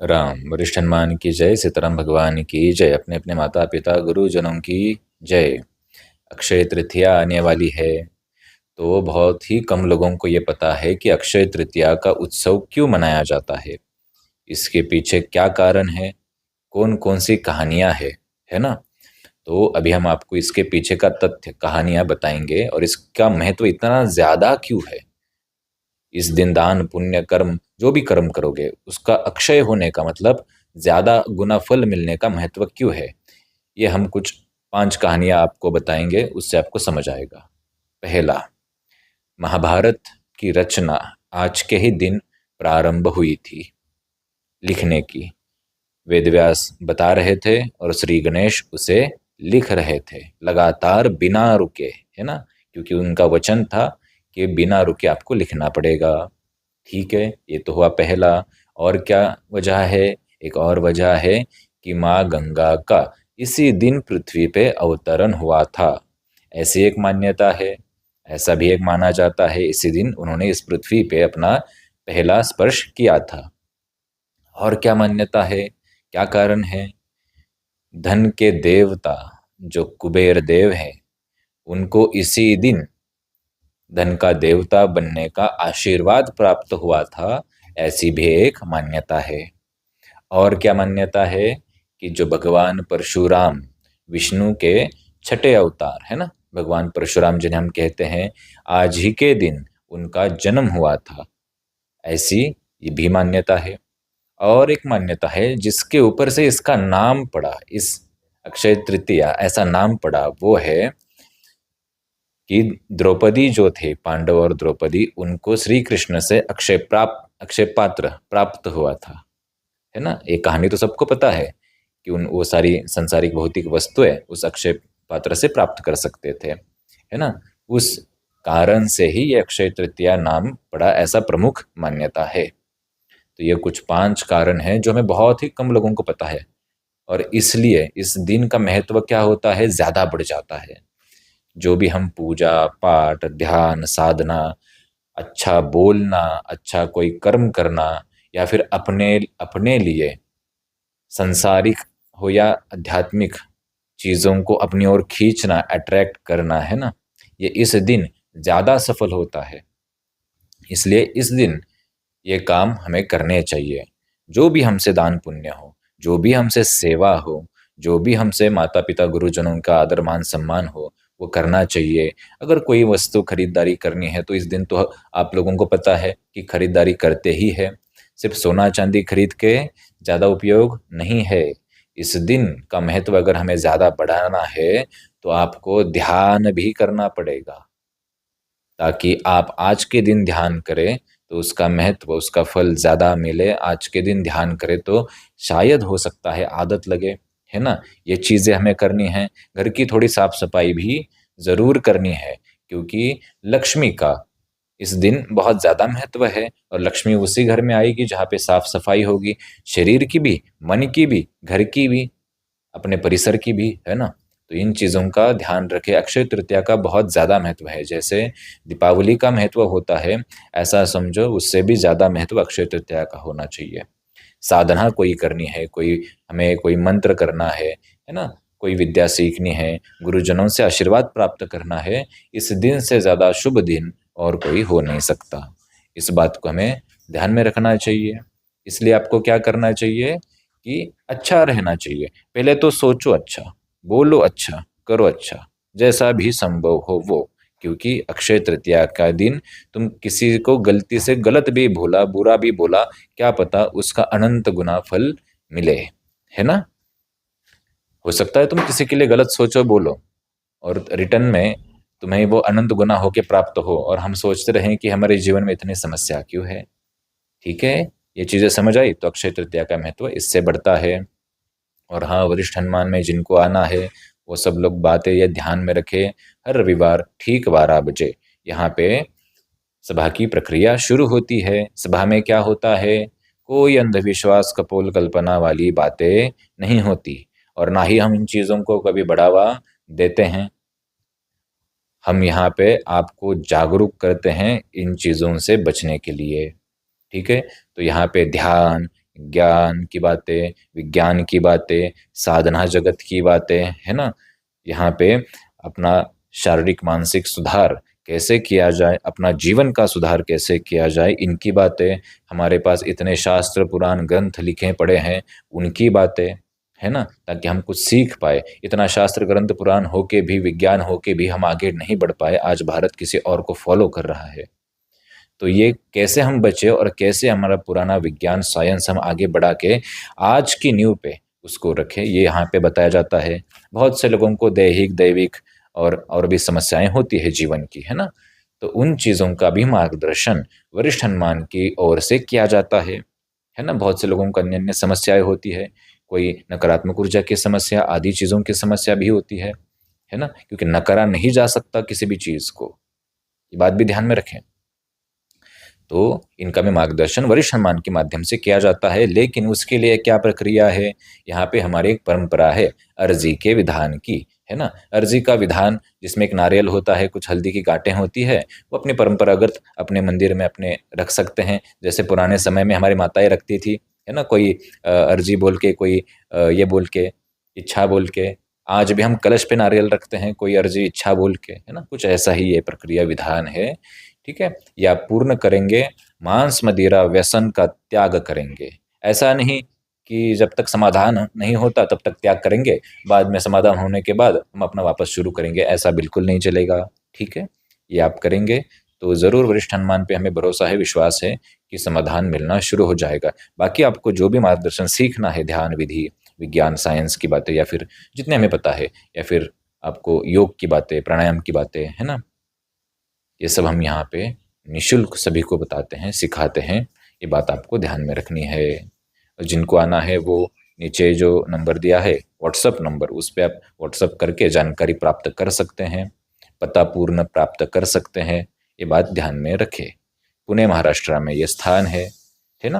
राम वरिष्ठ हनुमान की जय, सीताराम भगवान की जय। अपने अपने माता पिता गुरुजनों की जय। अक्षय तृतीया आने वाली है, तो बहुत ही कम लोगों को ये पता है कि अक्षय तृतीया का उत्सव क्यों मनाया जाता है, इसके पीछे क्या कारण है, कौन कौन सी कहानियां है ना। तो अभी हम आपको इसके पीछे का तथ्य कहानियां बताएंगे और इसका महत्व इतना ज्यादा क्यों है। इस दिन दान पुण्य कर्म जो भी कर्म करोगे उसका अक्षय होने का मतलब ज्यादा गुना फल मिलने का महत्व क्यों है, ये हम कुछ 5 कहानियां आपको बताएंगे, उससे आपको समझ आएगा। पहला, महाभारत की रचना आज के ही दिन प्रारंभ हुई थी लिखने की। वेदव्यास बता रहे थे और श्री गणेश उसे लिख रहे थे लगातार बिना रुके, है ना, क्योंकि उनका वचन था कि बिना रुके आपको लिखना पड़ेगा। ठीक है, ये तो हुआ पहला। और क्या वजह है? एक और वजह है कि माँ गंगा का इसी दिन पृथ्वी पे अवतरण हुआ था, ऐसी एक मान्यता है। ऐसा भी एक माना जाता है इसी दिन उन्होंने इस पृथ्वी पे अपना पहला स्पर्श किया था। और क्या मान्यता है, क्या कारण है? धन के देवता जो कुबेर देव हैं, उनको इसी दिन धन का देवता बनने का आशीर्वाद प्राप्त हुआ था, ऐसी भी एक मान्यता है। और क्या मान्यता है कि जो भगवान परशुराम विष्णु के छठे अवतार है ना, भगवान परशुराम जिन्हें हम कहते हैं, आज ही के दिन उनका जन्म हुआ था, ऐसी ये भी मान्यता है। और एक मान्यता है जिसके ऊपर से इसका नाम पड़ा, इस अक्षय तृतीया ऐसा नाम पड़ा, वो है कि द्रौपदी जो थे, पांडव और द्रौपदी, उनको श्री कृष्ण से अक्षय पात्र प्राप्त हुआ था, है ना। एक कहानी तो सबको पता है कि उन वो सारी संसारिक भौतिक वस्तुएं उस अक्षय पात्र से प्राप्त कर सकते थे, है ना। उस कारण से ही ये अक्षय तृतीया नाम पड़ा, ऐसा प्रमुख मान्यता है। तो ये कुछ 5 कारण हैं जो हमें बहुत ही कम लोगों को पता है, और इसलिए इस दिन का महत्व क्या होता है, ज्यादा बढ़ जाता है। जो भी हम पूजा पाठ ध्यान साधना, अच्छा बोलना, अच्छा कोई कर्म करना, या फिर अपने अपने लिए संसारिक हो या आध्यात्मिक चीजों को अपनी ओर खींचना, अट्रैक्ट करना, है ना, ये इस दिन ज्यादा सफल होता है। इसलिए इस दिन ये काम हमें करने चाहिए। जो भी हमसे दान पुण्य हो, जो भी हमसे सेवा हो, जो भी हमसे माता पिता गुरुजनों का आदर मान सम्मान हो, वो करना चाहिए। अगर कोई वस्तु खरीदारी करनी है तो इस दिन तो आप लोगों को पता है कि खरीदारी करते ही है। सिर्फ सोना चांदी खरीद के ज़्यादा उपयोग नहीं है। इस दिन का महत्व अगर हमें ज़्यादा बढ़ाना है तो आपको ध्यान भी करना पड़ेगा, ताकि आप आज के दिन ध्यान करें तो उसका महत्व, उसका फल ज़्यादा मिले। आज के दिन ध्यान करें तो शायद हो सकता है आदत लगे, है ना। ये चीज़ें हमें करनी है। घर की थोड़ी साफ सफाई भी ज़रूर करनी है, क्योंकि लक्ष्मी का इस दिन बहुत ज़्यादा महत्व है, और लक्ष्मी उसी घर में आएगी जहाँ पे साफ सफाई होगी, शरीर की भी, मन की भी, घर की भी, अपने परिसर की भी, है ना। तो इन चीज़ों का ध्यान रखें। अक्षय तृतीया का बहुत ज़्यादा महत्व है। जैसे दीपावली का महत्व होता है, ऐसा समझो उससे भी ज़्यादा महत्व अक्षय तृतीया का होना चाहिए। साधना कोई करनी है, कोई हमें कोई मंत्र करना है ना, कोई विद्या सीखनी है, गुरुजनों से आशीर्वाद प्राप्त करना है, इस दिन से ज़्यादा शुभ दिन और कोई हो नहीं सकता। इस बात को हमें ध्यान में रखना चाहिए। इसलिए आपको क्या करना चाहिए कि अच्छा रहना चाहिए। पहले तो सोचो अच्छा, बोलो अच्छा, करो अच्छा, जैसा भी संभव हो वो। क्योंकि अक्षय तृतीया का दिन तुम किसी को गलती से गलत भी बोला, बुरा भी बोला, क्या पता उसका अनंत गुना फल मिले, है ना। हो सकता है तुम किसी के लिए गलत सोचो बोलो और रिटर्न में तुम्हें वो अनंत गुना होके प्राप्त हो, और हम सोचते रहें कि हमारे जीवन में इतनी समस्या क्यों है। ठीक है, ये चीजें समझ आई तो अक्षय तृतीया का महत्व इससे बढ़ता है। और हाँ, वरिष्ठ हनुमान में जिनको आना है वो सब लोग बातें ये ध्यान में रखे। हर रविवार ठीक 12 बजे यहाँ पे सभा की प्रक्रिया शुरू होती है। सभा में क्या होता है, कोई अंधविश्वास कपोल कल्पना वाली बातें नहीं होती, और ना ही हम इन चीज़ों को कभी बढ़ावा देते हैं। हम यहाँ पे आपको जागरूक करते हैं इन चीज़ों से बचने के लिए। ठीक है, तो यहाँ पे ध्यान, ज्ञान की बातें, विज्ञान की बातें, साधना जगत की बातें, है ना। यहाँ पे अपना शारीरिक मानसिक सुधार कैसे किया जाए, अपना जीवन का सुधार कैसे किया जाए, इनकी बातें। हमारे पास इतने शास्त्र पुराण ग्रंथ लिखे पड़े हैं, उनकी बातें, है ना, ताकि हम कुछ सीख पाए। इतना शास्त्र ग्रंथ पुराण होके भी, विज्ञान होके भी हम आगे नहीं बढ़ पाए, आज भारत किसी और को फॉलो कर रहा है। तो ये कैसे हम बचे और कैसे हमारा पुराना विज्ञान साइंस हम आगे बढ़ा के आज की न्यू पे उसको रखें, ये यहाँ पे बताया जाता है। बहुत से लोगों को दैहिक दैविक और भी समस्याएं होती है जीवन की, है ना। तो उन चीज़ों का भी मार्गदर्शन वरिष्ठ हनुमान की ओर से किया जाता है ना। बहुत से लोगों को अन्य अन्य समस्याएं होती है, कोई नकारात्मक ऊर्जा की समस्या, आदि चीज़ों की समस्या भी होती है ना, क्योंकि नकारा नहीं जा सकता किसी भी चीज़ को, ये बात भी ध्यान में रखें। तो इनका भी मार्गदर्शन वरिष्ठ हनुमान के माध्यम से किया जाता है। लेकिन उसके लिए क्या प्रक्रिया है, यहाँ पे हमारी एक परंपरा है अर्जी के विधान की, है ना। अर्जी का विधान जिसमें एक नारियल होता है, कुछ हल्दी की गांठें होती है, वो अपने परंपरागत अपने मंदिर में अपने रख सकते हैं। जैसे पुराने समय में हमारी माताएं रखती थी, है ना, कोई अर्जी बोल के, कोई ये बोल के, इच्छा बोल के। आज भी हम कलश पे नारियल रखते हैं, कोई अर्जी इच्छा बोल के, है ना। कुछ ऐसा ही ये प्रक्रिया विधान है, ठीक है। या पूर्ण करेंगे, मांस मदिरा व्यसन का त्याग करेंगे। ऐसा नहीं कि जब तक समाधान नहीं होता तब तक त्याग करेंगे, बाद में समाधान होने के बाद हम अपना वापस शुरू करेंगे, ऐसा बिल्कुल नहीं चलेगा, ठीक है। ये आप करेंगे तो ज़रूर वरिष्ठ हनुमान पे हमें भरोसा है, विश्वास है कि समाधान मिलना शुरू हो जाएगा। बाकी आपको जो भी मार्गदर्शन सीखना है, ध्यान विधि, विज्ञान साइंस की बातें, या फिर जितने हमें पता है, या फिर आपको योग की बातें, प्राणायाम की बातें, है ना, ये सब हम यहाँ पे निशुल्क सभी को बताते हैं, सिखाते हैं। ये बात आपको ध्यान में रखनी है। और जिनको आना है वो नीचे जो नंबर दिया है व्हाट्सअप नंबर, उस पर आप व्हाट्सअप करके जानकारी प्राप्त कर सकते हैं, पता पूर्ण प्राप्त कर सकते हैं। ये बात ध्यान में रखें। पुणे महाराष्ट्र में ये स्थान है ना।